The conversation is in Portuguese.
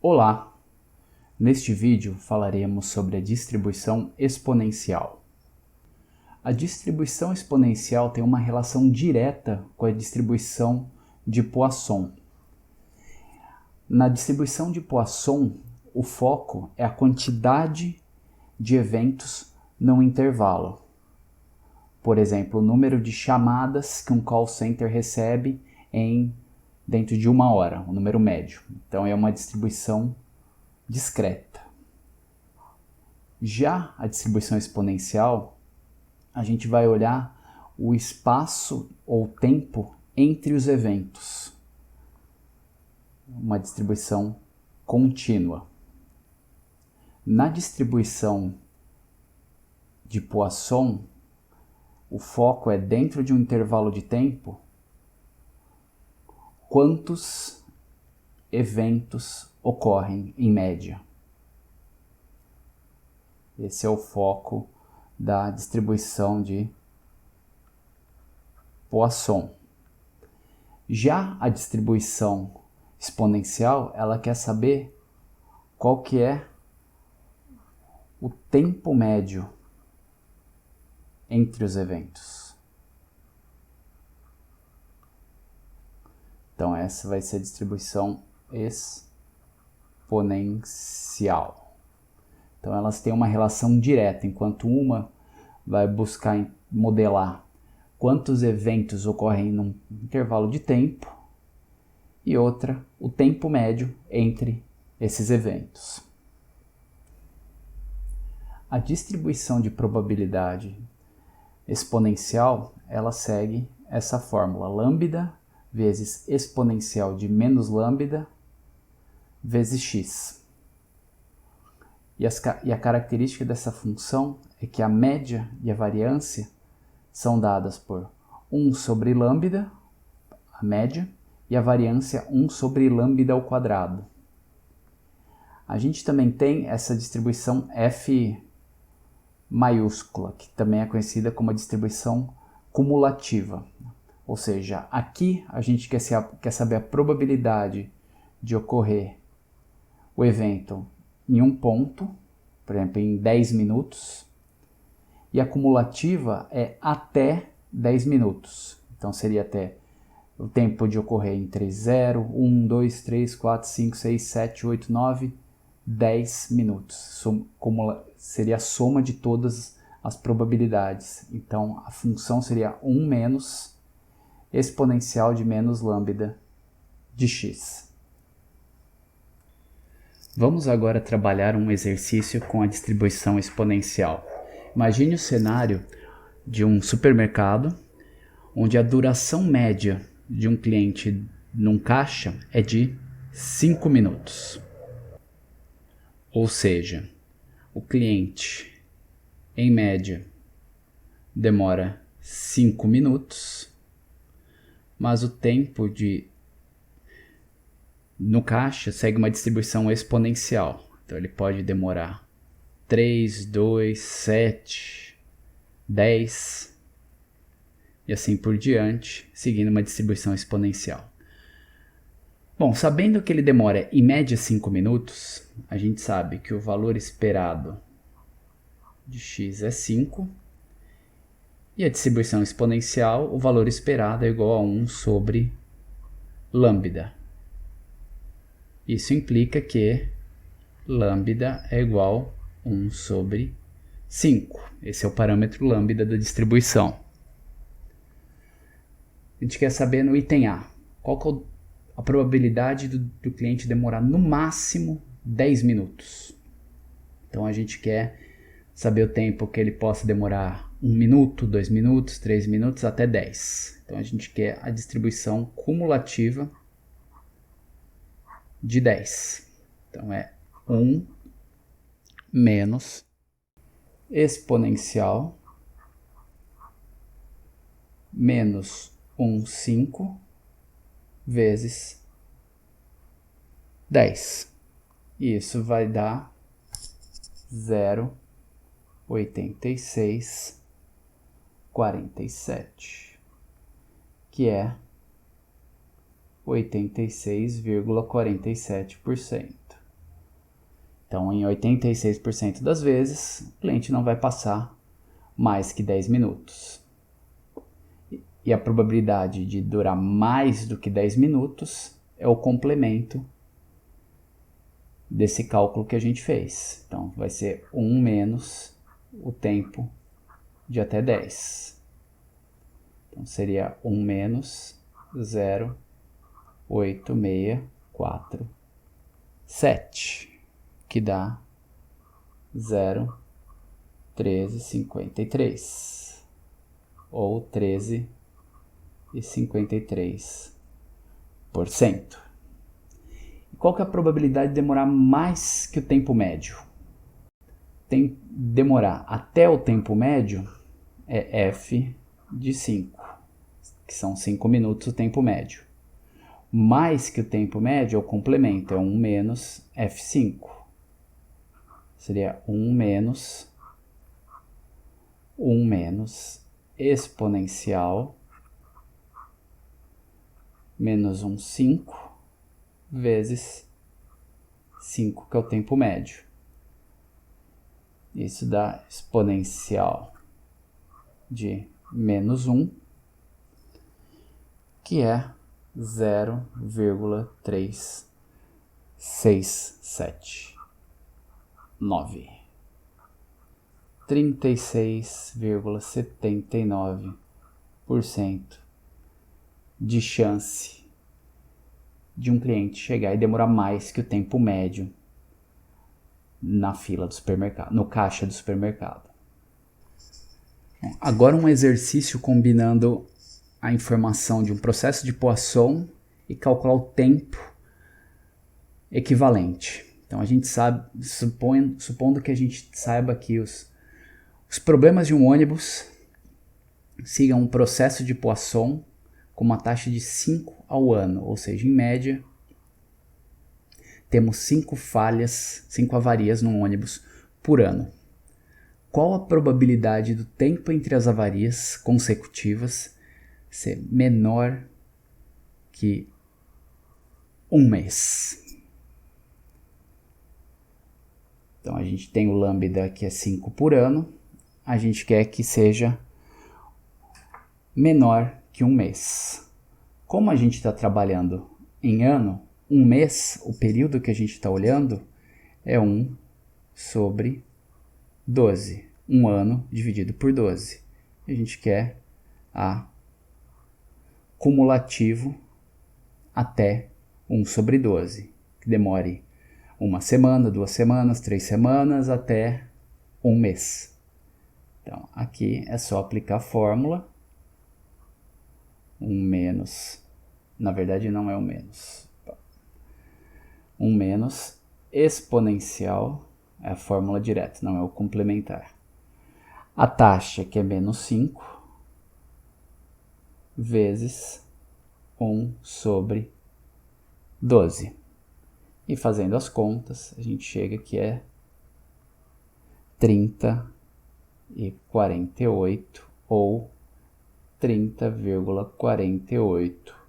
Olá! Neste vídeo falaremos sobre a distribuição exponencial. A distribuição exponencial tem uma relação direta com a distribuição de Poisson. Na distribuição de Poisson, o foco é a quantidade de eventos num intervalo. Por exemplo, o número de chamadas que um call center recebe dentro de uma hora, o número médio. Então é uma distribuição discreta. Já a distribuição exponencial, a gente vai olhar o espaço ou tempo entre os eventos. Uma distribuição contínua. Na distribuição de Poisson, o foco é dentro de um intervalo de tempo, quantos eventos ocorrem em média. Esse é o foco da distribuição de Poisson. Já a distribuição exponencial, ela quer saber qual que é o tempo médio entre os eventos. Então essa vai ser a distribuição exponencial. Então elas têm uma relação direta, enquanto uma vai buscar modelar quantos eventos ocorrem num intervalo de tempo e outra o tempo médio entre esses eventos. A distribuição de probabilidade exponencial, ela segue essa fórmula: lambda vezes exponencial de menos lambda vezes x. E a característica dessa função é que a média e a variância são dadas por 1 sobre lambda, a média, e a variância 1 sobre lambda ao quadrado. A gente também tem essa distribuição f maiúscula, que também é conhecida como a distribuição cumulativa. Ou seja, aqui a gente quer saber a probabilidade de ocorrer o evento em um ponto, por exemplo, em 10 minutos, e a cumulativa é até 10 minutos. Então seria até o tempo de ocorrer entre 0, 1, 2, 3, 4, 5, 6, 7, 8, 9, 10 minutos. Seria a soma de todas as probabilidades. Então a função seria 1 menos exponencial de menos lambda de x. Vamos agora trabalhar um exercício com a distribuição exponencial. Imagine o cenário de um supermercado onde a duração média de um cliente num caixa é de 5 minutos. Ou seja, o cliente, em média, demora 5 minutos, mas o tempo no caixa segue uma distribuição exponencial. Então ele pode demorar 3, 2, 7, 10 e assim por diante, seguindo uma distribuição exponencial. Bom, sabendo que ele demora em média 5 minutos, a gente sabe que o valor esperado de x é 5 e a distribuição exponencial, o valor esperado é igual a 1 sobre lambda. Isso implica que lambda é igual a 1 sobre 5. Esse é o parâmetro lambda da distribuição. A gente quer saber no item A, qual que é a probabilidade do cliente demorar no máximo 10 minutos. Então a gente quer saber o tempo que ele possa demorar 1 minuto, 2 minutos, 3 minutos, até 10. Então a gente quer a distribuição cumulativa de 10. Então é 1 menos exponencial menos 1,5 vezes 10. Isso vai dar 0,8647, que é 86,47%. Então, em 86% das vezes, o cliente não vai passar mais que 10 minutos. E a probabilidade de durar mais do que 10 minutos é o complemento desse cálculo que a gente fez. Então, vai ser 1 menos o tempo de até 10. Então, seria 1 menos 0,8647, que dá 0,1353, ou 13,53%. Qual que é a probabilidade de demorar mais que o tempo médio? Demorar até o tempo médio é f de 5, que são 5 minutos o tempo médio. Mais que o tempo médio é o complemento, é 1 menos f5. Seria 1 menos exponencial menos 5 vezes 5, que é o tempo médio. Isso dá exponencial de menos 1, que é 0,3679. 36,79% de chance de um cliente chegar e demorar mais que o tempo médio na fila do supermercado, no caixa do supermercado. Agora um exercício combinando a informação de um processo de Poisson e calcular o tempo equivalente. Então a gente sabe, supondo que a gente saiba que os problemas de um ônibus sigam um processo de Poisson com uma taxa de 5 ao ano, ou seja, em média, temos 5 avarias num ônibus por ano. Qual a probabilidade do tempo entre as avarias consecutivas ser menor que 1 mês? Então a gente tem o lambda que é 5 por ano, a gente quer que seja menor que 1 mês. Como a gente está trabalhando em ano, 1 mês, o período que a gente está olhando, é 1 sobre 12. 1 ano dividido por 12. A gente quer a cumulativo até 1 sobre 12, que demore 1 semana, 2 semanas, 3 semanas, até 1 mês. Então, aqui é só aplicar a fórmula. 1 menos, na verdade não é 1 menos. 1 menos exponencial, é a fórmula direta, não é o complementar. A taxa, que é menos 5, vezes 1 sobre 12. E fazendo as contas, a gente chega que é 30,48 ou 30,48%.